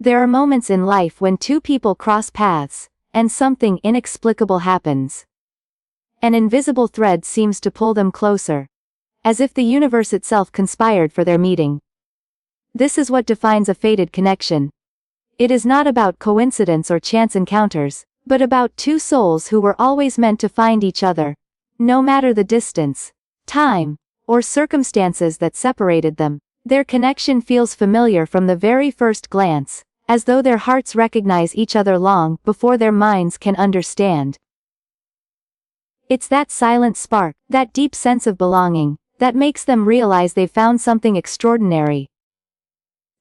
There are moments in life when two people cross paths, and something inexplicable happens. An invisible thread seems to pull them closer, as if the universe itself conspired for their meeting. This is what defines a fated connection. It is not about coincidence or chance encounters, but about two souls who were always meant to find each other, no matter the distance, time, or circumstances that separated them. Their connection feels familiar from the very first glance, as though their hearts recognize each other long before their minds can understand. It's that silent spark, that deep sense of belonging, that makes them realize they've found something extraordinary.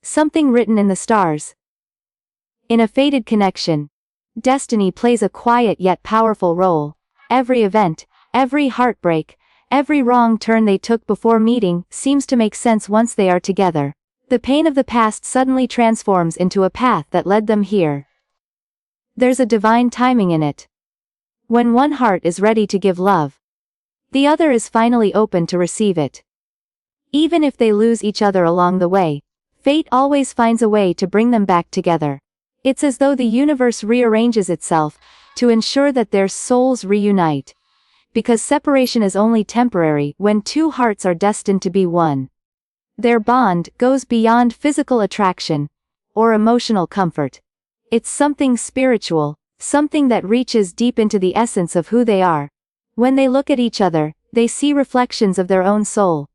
Something written in the stars. In a fated connection, destiny plays a quiet yet powerful role. Every event, every heartbreak, every wrong turn they took before meeting seems to make sense once they are together. The pain of the past suddenly transforms into a path that led them here. There's a divine timing in it. When one heart is ready to give love, the other is finally open to receive it. Even if they lose each other along the way, fate always finds a way to bring them back together. It's as though the universe rearranges itself to ensure that their souls reunite. Because separation is only temporary when two hearts are destined to be one. Their bond goes beyond physical attraction or emotional comfort. It's something spiritual, something that reaches deep into the essence of who they are. When they look at each other, they see reflections of their own soul,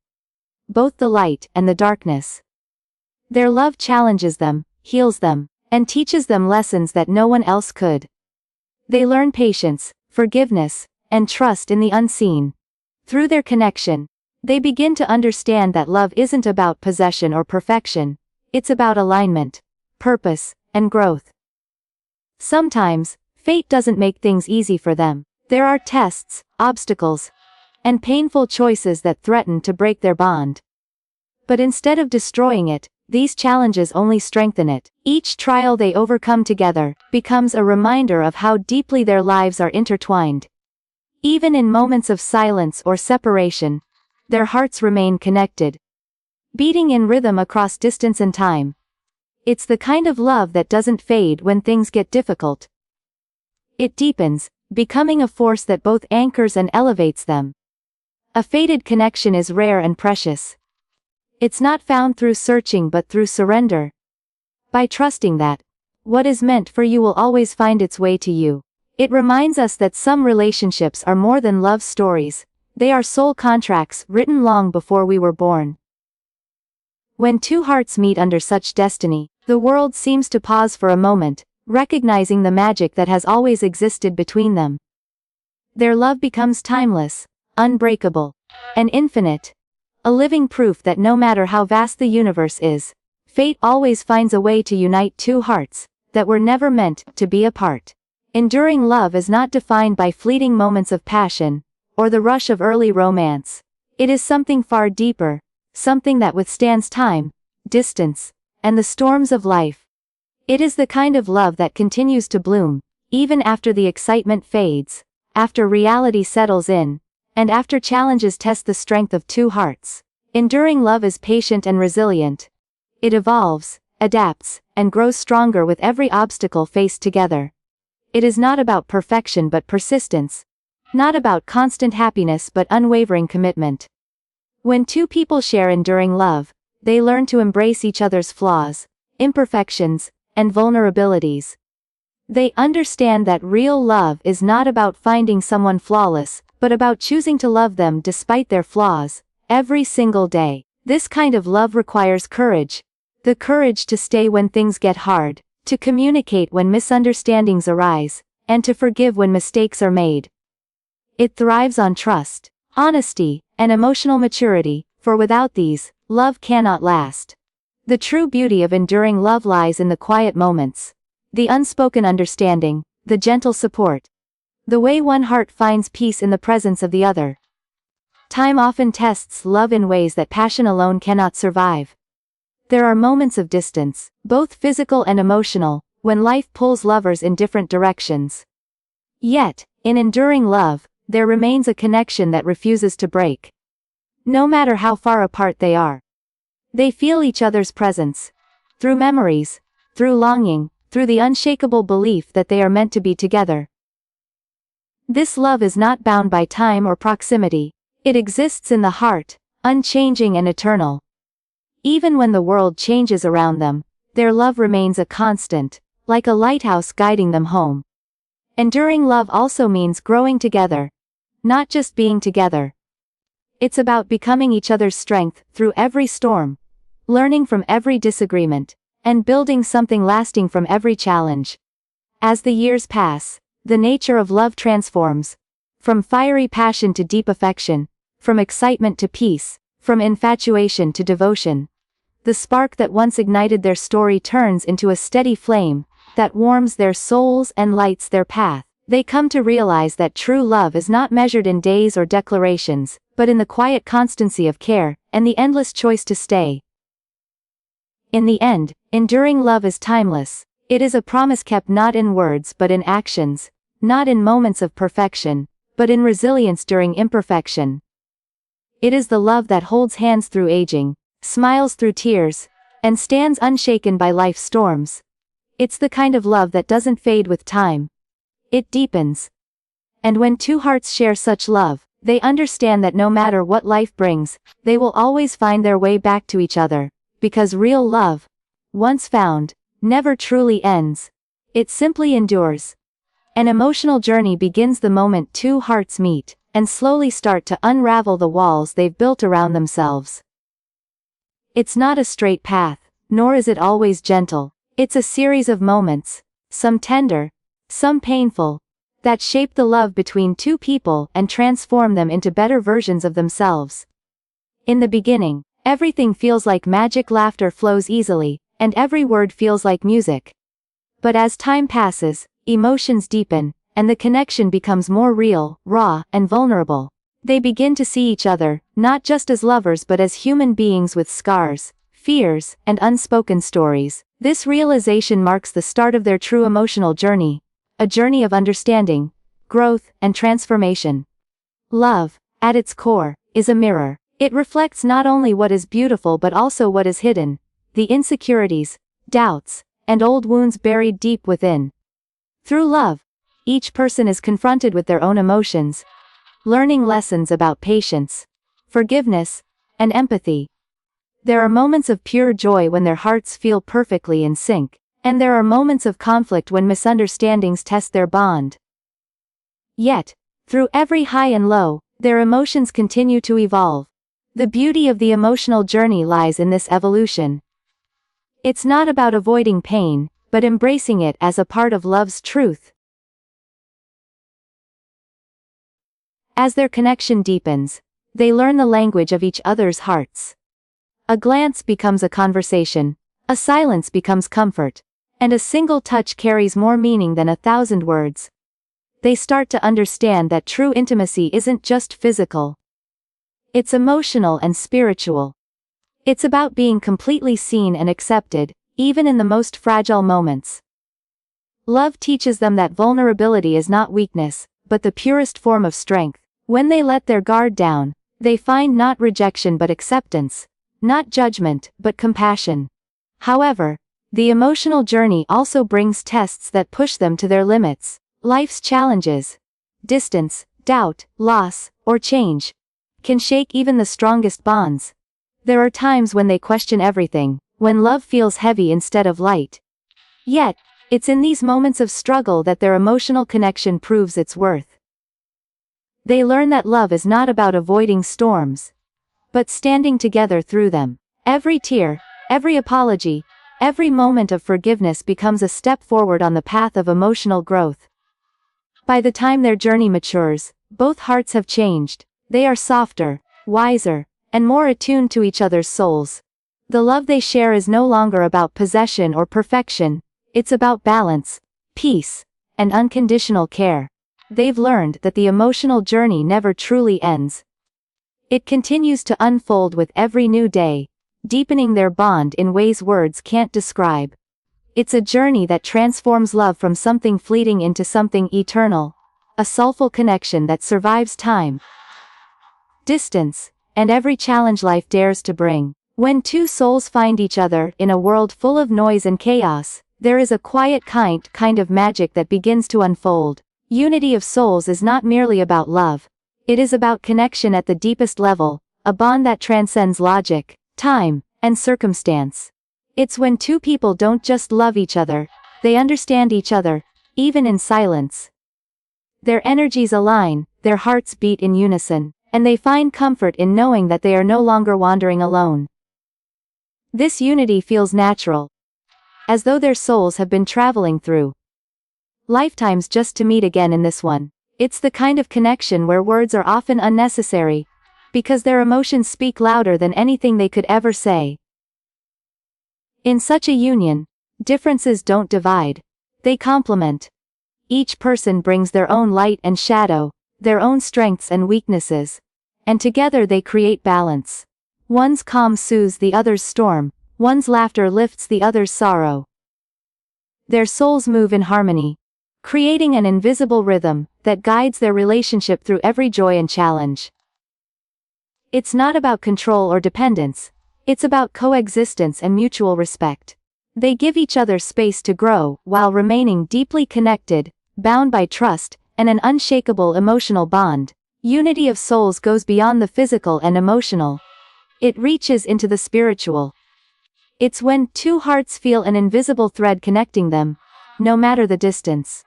both the light and the darkness. Their love challenges them, heals them, and teaches them lessons that no one else could. They learn patience, forgiveness, and trust in the unseen. Through their connection, they begin to understand that love isn't about possession or perfection, it's about alignment, purpose, and growth. Sometimes, fate doesn't make things easy for them. There are tests, obstacles, and painful choices that threaten to break their bond. But instead of destroying it, these challenges only strengthen it. Each trial they overcome together becomes a reminder of how deeply their lives are intertwined. Even in moments of silence or separation, their hearts remain connected, beating in rhythm across distance and time. It's the kind of love that doesn't fade when things get difficult. It deepens, becoming a force that both anchors and elevates them. A fated connection is rare and precious. It's not found through searching but through surrender. By trusting that what is meant for you will always find its way to you. It reminds us that some relationships are more than love stories, they are soul contracts written long before we were born. When two hearts meet under such destiny, the world seems to pause for a moment, recognizing the magic that has always existed between them. Their love becomes timeless, unbreakable, and infinite. A living proof that no matter how vast the universe is, fate always finds a way to unite two hearts that were never meant to be apart. Enduring love is not defined by fleeting moments of passion or the rush of early romance. It is something far deeper, something that withstands time, distance, and the storms of life. It is the kind of love that continues to bloom, even after the excitement fades, after reality settles in, and after challenges test the strength of two hearts. Enduring love is patient and resilient. It evolves, adapts, and grows stronger with every obstacle faced together. It is not about perfection but persistence, not about constant happiness but unwavering commitment. When two people share enduring love, they learn to embrace each other's flaws, imperfections, and vulnerabilities. They understand that real love is not about finding someone flawless, but about choosing to love them despite their flaws, every single day. This kind of love requires courage. The courage to stay when things get hard, to communicate when misunderstandings arise, and to forgive when mistakes are made. It thrives on trust, honesty, and emotional maturity, for without these, love cannot last. The true beauty of enduring love lies in the quiet moments. The unspoken understanding, the gentle support. The way one heart finds peace in the presence of the other. Time often tests love in ways that passion alone cannot survive. There are moments of distance, both physical and emotional, when life pulls lovers in different directions. Yet, in enduring love, there remains a connection that refuses to break. No matter how far apart they are, they feel each other's presence. Through memories, through longing, through the unshakable belief that they are meant to be together. This love is not bound by time or proximity. It exists in the heart, unchanging and eternal. Even when the world changes around them, their love remains a constant, like a lighthouse guiding them home. Enduring love also means growing together, not just being together. It's about becoming each other's strength through every storm, learning from every disagreement, and building something lasting from every challenge. As the years pass, the nature of love transforms, from fiery passion to deep affection, from excitement to peace, from infatuation to devotion. The spark that once ignited their story turns into a steady flame that warms their souls and lights their path. They come to realize that true love is not measured in days or declarations, but in the quiet constancy of care and the endless choice to stay. In the end, enduring love is timeless. It is a promise kept not in words but in actions, not in moments of perfection, but in resilience during imperfection. It is the love that holds hands through aging, smiles through tears, and stands unshaken by life's storms. It's the kind of love that doesn't fade with time. It deepens. And when two hearts share such love, they understand that no matter what life brings, they will always find their way back to each other, because real love, once found, never truly ends. It simply endures. An emotional journey begins the moment two hearts meet, and slowly start to unravel the walls they've built around themselves. It's not a straight path, nor is it always gentle. It's a series of moments, some tender, some painful, that shape the love between two people and transform them into better versions of themselves. In the beginning, everything feels like magic. Laughter flows easily, and every word feels like music. But as time passes, emotions deepen, and the connection becomes more real, raw, and vulnerable. They begin to see each other, not just as lovers but as human beings with scars, fears, and unspoken stories. This realization marks the start of their true emotional journey, a journey of understanding, growth, and transformation. Love, at its core, is a mirror. It reflects not only what is beautiful but also what is hidden, the insecurities, doubts, and old wounds buried deep within. Through love, each person is confronted with their own emotions, learning lessons about patience, forgiveness, and empathy. There are moments of pure joy when their hearts feel perfectly in sync, and there are moments of conflict when misunderstandings test their bond. Yet, through every high and low, their emotions continue to evolve. The beauty of the emotional journey lies in this evolution. It's not about avoiding pain, but embracing it as a part of love's truth. As their connection deepens, they learn the language of each other's hearts. A glance becomes a conversation, a silence becomes comfort, and a single touch carries more meaning than 1,000 words. They start to understand that true intimacy isn't just physical. It's emotional and spiritual. It's about being completely seen and accepted, even in the most fragile moments. Love teaches them that vulnerability is not weakness, but the purest form of strength. When they let their guard down, they find not rejection but acceptance, not judgment but compassion. However, the emotional journey also brings tests that push them to their limits. Life's challenges, distance, doubt, loss, or change, can shake even the strongest bonds. There are times when they question everything, when love feels heavy instead of light. Yet, it's in these moments of struggle that their emotional connection proves its worth. They learn that love is not about avoiding storms, but standing together through them. Every tear, every apology, every moment of forgiveness becomes a step forward on the path of emotional growth. By the time their journey matures, both hearts have changed. They are softer, wiser, and more attuned to each other's souls. The love they share is no longer about possession or perfection, it's about balance, peace, and unconditional care. They've learned that the emotional journey never truly ends. It continues to unfold with every new day, deepening their bond in ways words can't describe. It's a journey that transforms love from something fleeting into something eternal, a soulful connection that survives time, distance, and every challenge life dares to bring. When two souls find each other in a world full of noise and chaos, there is a quiet kind of magic that begins to unfold. Unity of souls is not merely about love. It is about connection at the deepest level, a bond that transcends logic, time, and circumstance. It's when two people don't just love each other, they understand each other, even in silence. Their energies align, their hearts beat in unison, and they find comfort in knowing that they are no longer wandering alone. This unity feels natural, as though their souls have been traveling through lifetimes just to meet again in this one. It's the kind of connection where words are often unnecessary, because their emotions speak louder than anything they could ever say. In such a union, differences don't divide, they complement. Each person brings their own light and shadow, their own strengths and weaknesses, and together they create balance. One's calm soothes the other's storm, one's laughter lifts the other's sorrow. Their souls move in harmony, creating an invisible rhythm that guides their relationship through every joy and challenge. It's not about control or dependence, it's about coexistence and mutual respect. They give each other space to grow while remaining deeply connected, bound by trust and an unshakable emotional bond. Unity of souls goes beyond the physical and emotional. It reaches into the spiritual. It's when two hearts feel an invisible thread connecting them, no matter the distance.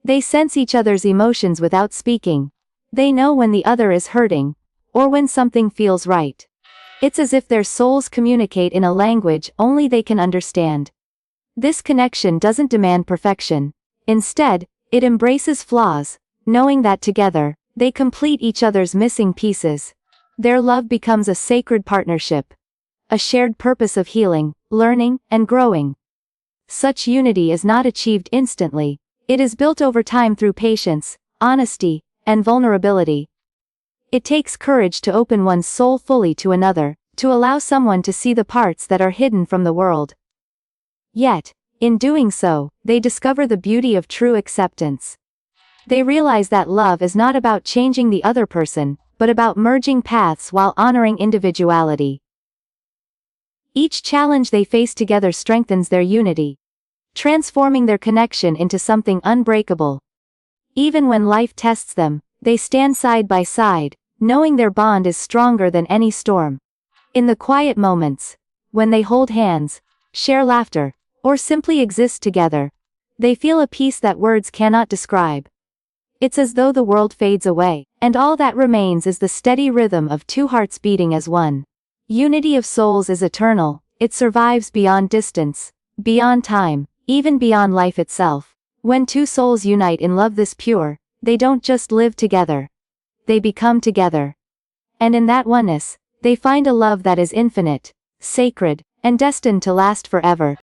They sense each other's emotions without speaking. They know when the other is hurting, or when something feels right. It's as if their souls communicate in a language only they can understand. This connection doesn't demand perfection. Instead, it embraces flaws, knowing that together, they complete each other's missing pieces. Their love becomes a sacred partnership, a shared purpose of healing, learning, and growing. Such unity is not achieved instantly. It is built over time through patience, honesty, and vulnerability. It takes courage to open one's soul fully to another, to allow someone to see the parts that are hidden from the world. Yet, in doing so, they discover the beauty of true acceptance. They realize that love is not about changing the other person, but about merging paths while honoring individuality. Each challenge they face together strengthens their unity, transforming their connection into something unbreakable. Even when life tests them, they stand side by side, knowing their bond is stronger than any storm. In the quiet moments, when they hold hands, share laughter, or simply exist together, they feel a peace that words cannot describe. It's as though the world fades away, and all that remains is the steady rhythm of two hearts beating as one. Unity of souls is eternal, it survives beyond distance, beyond time, even beyond life itself. When two souls unite in love this pure, they don't just live together. They become together. And in that oneness, they find a love that is infinite, sacred, and destined to last forever.